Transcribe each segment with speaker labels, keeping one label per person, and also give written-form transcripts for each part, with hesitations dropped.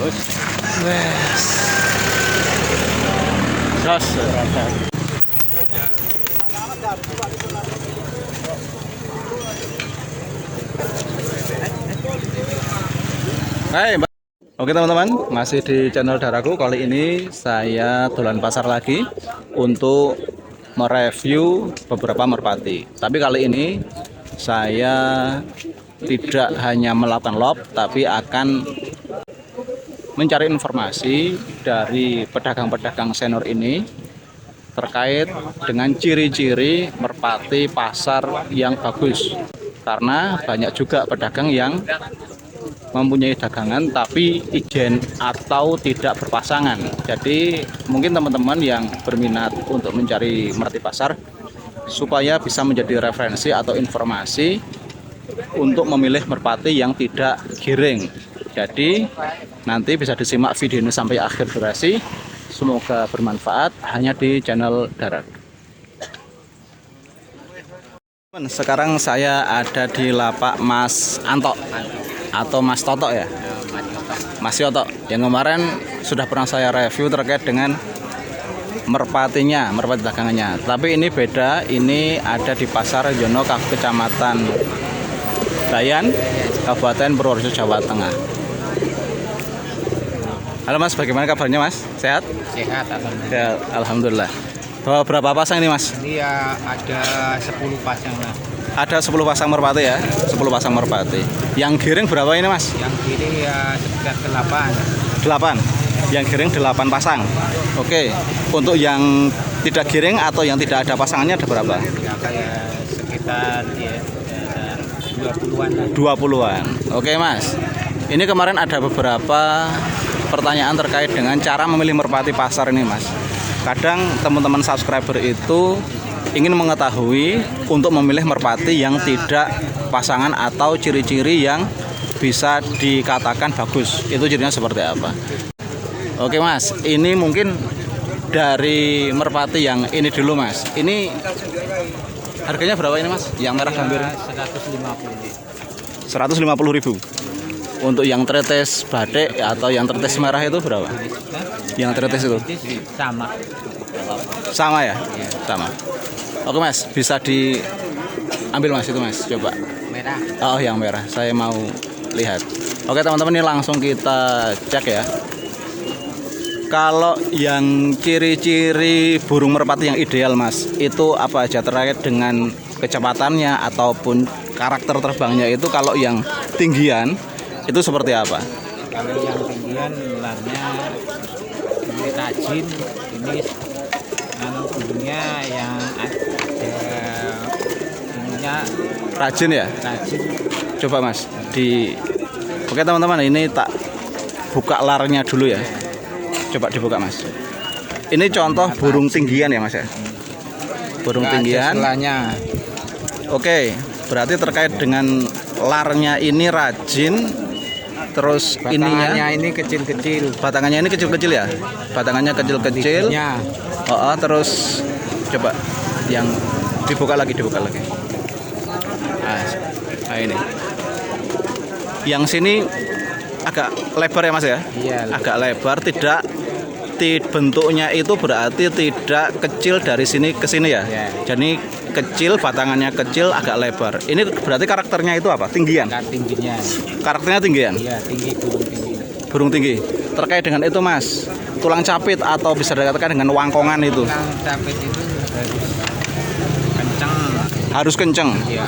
Speaker 1: Wes. Gas. Hai, oke teman-teman, masih di channel Daraku. Kali ini saya dolan pasar lagi untuk mereview beberapa merpati. Tapi kali ini saya tidak hanya melakukan lob, tapi akan mencari informasi dari pedagang-pedagang senior ini terkait dengan ciri-ciri merpati pasar yang bagus. Karena banyak juga pedagang yang mempunyai dagangan tapi ijen atau tidak berpasangan. Jadi mungkin teman-teman yang berminat untuk mencari merpati pasar supaya bisa menjadi referensi atau informasi untuk memilih merpati yang tidak giring. Jadi nanti bisa disimak video ini sampai akhir durasi. Semoga bermanfaat hanya di channel Darak. Sekarang saya ada di lapak Mas Anto atau Mas Toto ya, Mas Toto, yang kemarin sudah pernah saya review terkait dengan merpatinya, merpati dagangannya. Tapi ini beda, ini ada di Pasar Jono, Kecamatan Bayan, Kabupaten Purworejo, Jawa Tengah. Halo Mas, bagaimana kabarnya Mas? Sehat?
Speaker 2: Sehat, alhamdulillah.
Speaker 1: Sehat, alhamdulillah. Bawa berapa pasang ini Mas?
Speaker 2: Ini ya ada 10 pasang lah.
Speaker 1: Ada 10 pasang merpati ya, 10 pasang merpati. Yang giring berapa ini Mas?
Speaker 2: Yang kiri ya sekitar 8.
Speaker 1: 8. Yang giring 8 pasang. Oke. Untuk yang tidak giring atau yang tidak ada pasangannya ada berapa?
Speaker 2: Ya kayak sekitar ya 20-an lah.
Speaker 1: 20-an. Oke Mas. Ini kemarin ada beberapa pertanyaan terkait dengan cara memilih merpati pasar ini Mas. Kadang teman-teman subscriber itu ingin mengetahui untuk memilih merpati yang tidak pasangan atau ciri-ciri yang bisa dikatakan bagus. Itu cirinya seperti apa? Oke Mas, ini mungkin dari merpati yang ini dulu Mas. Ini harganya berapa ini Mas? Yang merah gambir? 150.000. Untuk yang tretes batik atau yang tretes merah itu berapa? Yang tretes itu? Sama ya? Sama. Oke Mas, bisa diambil Mas itu Mas, coba.
Speaker 2: Merah.
Speaker 1: Oh yang merah, saya mau lihat. Oke teman-teman, ini langsung kita cek ya. Kalau yang ciri-ciri burung merpati yang ideal Mas, itu apa aja terkait dengan kecepatannya ataupun karakter terbangnya itu? Kalau yang tinggian itu seperti apa?
Speaker 2: Kalau yang tinggian ularnya ini rajin, ini burungnya yang ada ininya
Speaker 1: Rajin ya?
Speaker 2: rajin.
Speaker 1: Coba Mas, Oke teman-teman, ini tak buka larnya dulu ya. Coba dibuka Mas. Ini contoh burung tinggian ya Mas ya? Burung tinggian.
Speaker 2: Selanya.
Speaker 1: Oke, berarti terkait dengan larnya ini rajin. Terus ininya
Speaker 2: ini kecil-kecil.
Speaker 1: batangannya ini kecil-kecil ya? Batangannya kecil-kecil. Terus coba yang dibuka lagi. Nah ini. Yang sini agak lebar ya Mas ya?
Speaker 2: Iya.
Speaker 1: Agak lebar, bentuknya itu berarti tidak kecil dari sini ke sini ya?
Speaker 2: Iya.
Speaker 1: Jadi kecil, batangannya kecil, agak lebar. Ini berarti karakternya itu apa? Tinggian?
Speaker 2: Tingginya.
Speaker 1: Karakternya tinggian?
Speaker 2: Iya, burung tinggi.
Speaker 1: Burung tinggi. Terkait dengan itu Mas, tulang capit atau bisa dikatakan dengan wangkongan itu?
Speaker 2: Tulang capit itu
Speaker 1: Harus kenceng.
Speaker 2: Iya.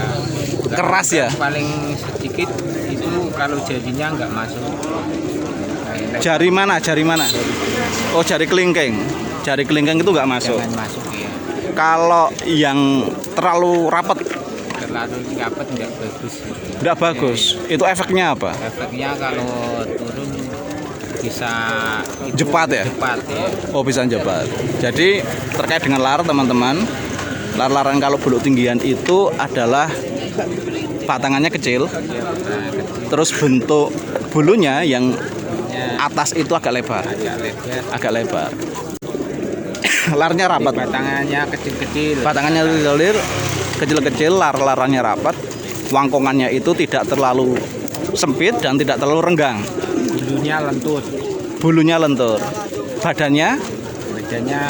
Speaker 1: Keras ya?
Speaker 2: Paling sedikit itu kalau jadinya nggak masuk.
Speaker 1: Jari mana? Oh, jari kelingking. Jari kelingking itu nggak masuk.
Speaker 2: Jangan masuk ya.
Speaker 1: Kalau yang terlalu rapat
Speaker 2: nggak bagus.
Speaker 1: nggak bagus. Itu efeknya apa?
Speaker 2: Efeknya kalau turun bisa
Speaker 1: Jepat ya?
Speaker 2: Jepat ya.
Speaker 1: Oh, bisa jepat. Jadi terkait dengan lar teman-teman, lar-laran kalau bulu tinggian itu adalah batangannya kecil, terus bentuk bulunya yang atas itu agak lebar. Larnya rapat.
Speaker 2: Batangannya kecil-kecil.
Speaker 1: Batangannya kecil-kecil, lar-larannya rapat. Wangkongannya itu tidak terlalu sempit dan tidak terlalu renggang.
Speaker 2: Bulunya lentur.
Speaker 1: Bulunya lentur. Badannya
Speaker 2: Badannya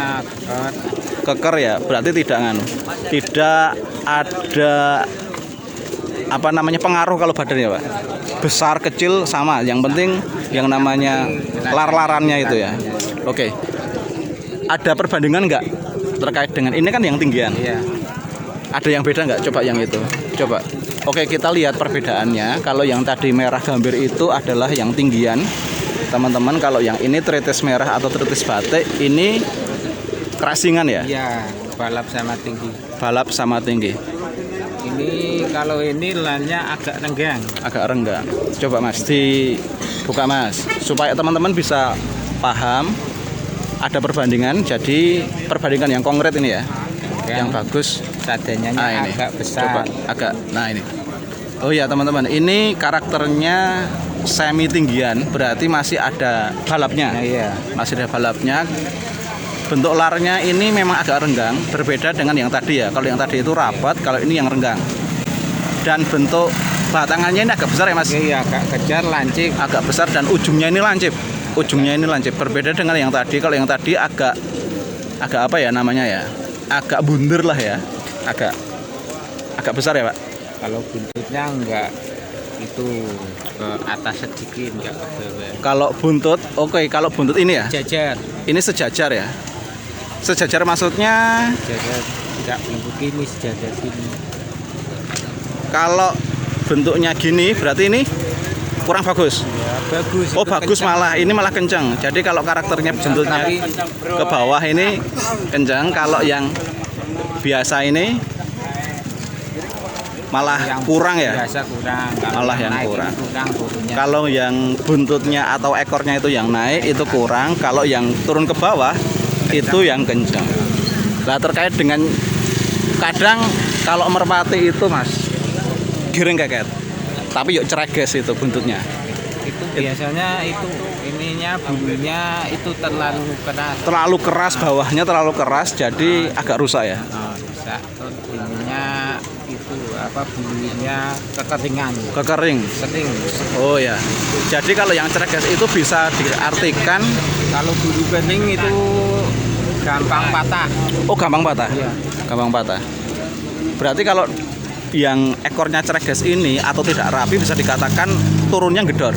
Speaker 1: keker ya, berarti tidak nganu. Tidak ada apa namanya pengaruh kalau badannya, Pak. Besar kecil sama, yang penting yang namanya lar-larannya itu ya. Oke. Ada perbandingan nggak terkait dengan ini kan yang tinggian?
Speaker 2: iya.
Speaker 1: Ada yang beda nggak? Coba yang itu. Coba. Oke, kita lihat perbedaannya. Kalau yang tadi merah gambir itu adalah yang tinggian. Teman-teman, kalau yang ini tritis merah atau tritis batik, ini kerasingan ya?
Speaker 2: Iya, balap sama tinggi.
Speaker 1: Balap sama tinggi.
Speaker 2: Ini kalau ini lannya agak renggang.
Speaker 1: Agak renggang. Coba Mas, dibuka Mas. Supaya teman-teman bisa paham. Ada perbandingan, jadi perbandingan yang konkret ini ya. Yang bagus.
Speaker 2: Dadanya
Speaker 1: Ini
Speaker 2: agak besar.
Speaker 1: coba agak, nah ini. Oh ya teman-teman, ini karakternya semi tinggian, berarti masih ada balapnya.
Speaker 2: Nah, iya.
Speaker 1: Masih ada balapnya. Bentuk larnya ini memang agak renggang, berbeda dengan yang tadi ya. Kalau yang tadi itu rapat, kalau ini yang renggang. Dan bentuk batangannya ini agak besar ya Mas.
Speaker 2: Iya, agak kejar, lancip.
Speaker 1: Agak besar dan ujungnya ini lancip. Ujungnya ini lancip. Berbeda dengan yang tadi. Kalau yang tadi agak apa ya namanya ya? Agak bunder lah ya. Agak besar ya, Pak.
Speaker 2: Kalau buntutnya enggak itu ke atas sedikit, enggak ke bawah.
Speaker 1: Kalau buntut, oke, kalau buntut ini ya.
Speaker 2: Jajar.
Speaker 1: Ini sejajar ya. Sejajar maksudnya
Speaker 2: Jajar tidak begini, sejajar sini.
Speaker 1: kalau bentuknya gini berarti ini kurang bagus.
Speaker 2: Ya, bagus.
Speaker 1: Oh,
Speaker 2: itu
Speaker 1: bagus
Speaker 2: kencang.
Speaker 1: malah. Ini malah kencang. Jadi kalau karakternya bentuknya
Speaker 2: Tapi
Speaker 1: ke bawah ini kencang, kalau yang biasa ini malah
Speaker 2: yang
Speaker 1: kurang ya.
Speaker 2: biasa kurang. Kalau
Speaker 1: Malah yang
Speaker 2: naik
Speaker 1: kurang.
Speaker 2: itu kurang turunnya.
Speaker 1: Kalau yang buntutnya atau ekornya itu yang naik itu kurang, kalau yang turun ke bawah itu yang kencang. Nah, terkait dengan kadang kalau merpati itu Mas giring keket, tapi yuk cereges itu buntutnya.
Speaker 2: Itu biasanya itu ininya bulunya itu terlalu keras.
Speaker 1: Terlalu keras, bawahnya terlalu keras, jadi agak rusak ya.
Speaker 2: Bisa. Terus ininya itu apa bulunya kekeringan.
Speaker 1: Kekering.
Speaker 2: Sering.
Speaker 1: Oh ya. Jadi kalau yang cereges itu bisa diartikan,
Speaker 2: Kalau bulu bening itu gampang patah.
Speaker 1: oh gampang patah.
Speaker 2: Iya.
Speaker 1: Gampang patah. Berarti kalau yang ekornya cereges ini atau tidak rapi bisa dikatakan turunnya gedor.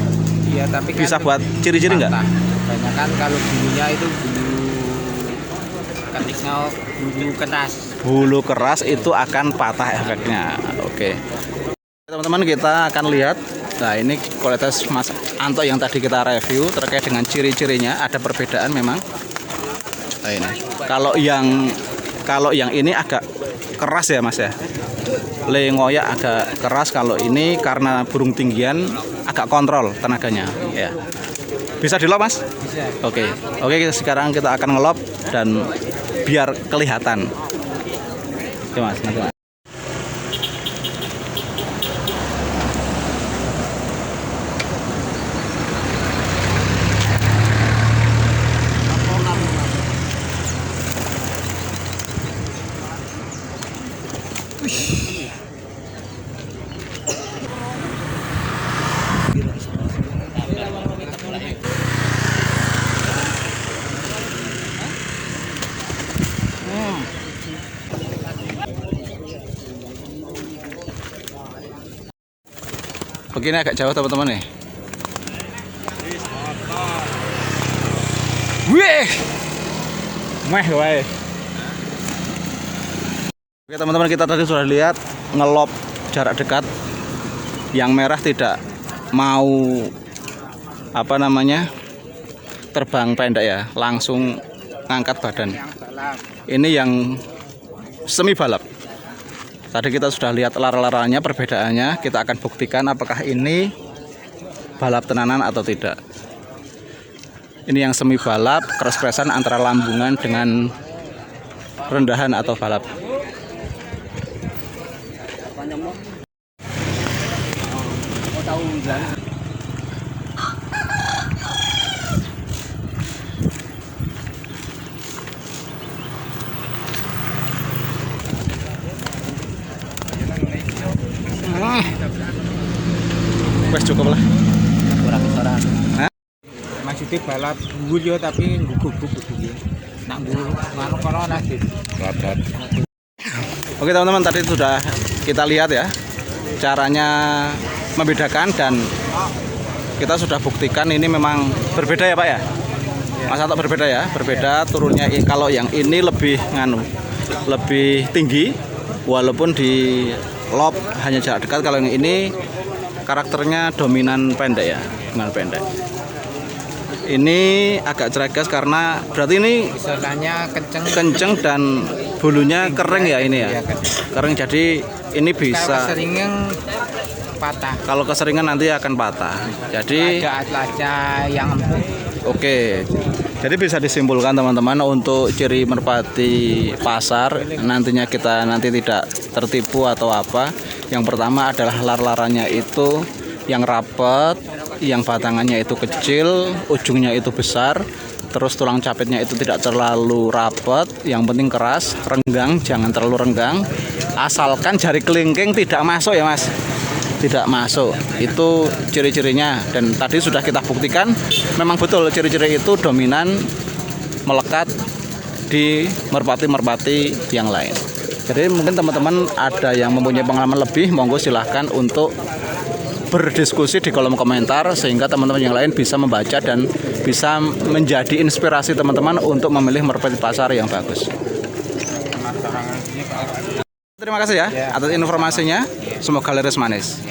Speaker 2: Iya, tapi kan
Speaker 1: Bisa buat ciri-ciri nggak?
Speaker 2: patah. Banyak kan kalau bulunya itu bulu ketiknya bulu keras.
Speaker 1: Bulu keras itu akan patah efeknya. Oke. Teman-teman, kita akan lihat. Nah, ini kualitas Mas Anto yang tadi kita review terkait dengan ciri-cirinya, ada perbedaan memang. Nah, ini. Kalau yang ini agak keras ya Mas ya. Lengoyak agak keras, kalau ini karena burung tinggian agak kontrol tenaganya ya. Bisa dilop Mas?
Speaker 2: Bisa.
Speaker 1: Oke, sekarang kita akan ngelop dan biar kelihatan. Oke Mas, nanti Mas. Begini agak jauh teman-teman nih. Wih, meh wae. Oke teman-teman, kita tadi sudah lihat ngelop jarak dekat. Yang merah tidak mau apa namanya terbang pendek ya, langsung ngangkat badan. Ini yang semi balap. Tadi kita sudah lihat lar-larannya, perbedaannya. Kita akan buktikan apakah ini balap tenanan atau tidak. Ini yang semi balap, keras-kerasan antara lambungan dengan rendahan atau balap. Wes cukup lah.
Speaker 2: Kurang soran.
Speaker 1: Hah?
Speaker 2: maksudnya balap dhuwur yo tapi guguk gitu. Nak dhuwur ngono kono nanti.
Speaker 1: Oke teman-teman, tadi sudah kita lihat ya caranya membedakan, dan kita sudah buktikan ini memang berbeda ya Pak ya. Mas Anto, berbeda ya, berbeda turunnya. Kalau yang ini lebih lebih tinggi, walaupun di lob hanya jarak dekat. Kalau yang ini karakternya dominan pendek ya, dengan pendek. Ini agak ceregas karena berarti ini
Speaker 2: Istilahnya
Speaker 1: kenceng dan bulunya kering ya ini ya.
Speaker 2: Iya,
Speaker 1: Kering, jadi ini
Speaker 2: Kalau
Speaker 1: bisa,
Speaker 2: keseringan patah.
Speaker 1: kalau keseringan nanti akan patah. Jadi
Speaker 2: Ada yang empuk.
Speaker 1: oke. Jadi bisa disimpulkan teman-teman, untuk ciri merpati pasar nantinya kita tidak tertipu atau apa. Yang pertama adalah lar-larannya itu yang rapat, yang batangannya itu kecil, ujungnya itu besar, terus tulang capitnya itu tidak terlalu rapat, yang penting keras, renggang, jangan terlalu renggang, asalkan jari kelingking tidak masuk ya Mas, tidak masuk, itu ciri-cirinya. Dan tadi sudah kita buktikan memang betul ciri-ciri itu dominan melekat di merpati-merpati yang lain. Jadi mungkin teman-teman ada yang mempunyai pengalaman lebih, monggo silahkan untuk berdiskusi di kolom komentar, sehingga teman-teman yang lain bisa membaca dan bisa menjadi inspirasi teman-teman untuk memilih merpati pasar yang bagus. Terima kasih ya atas informasinya, semoga laris manis.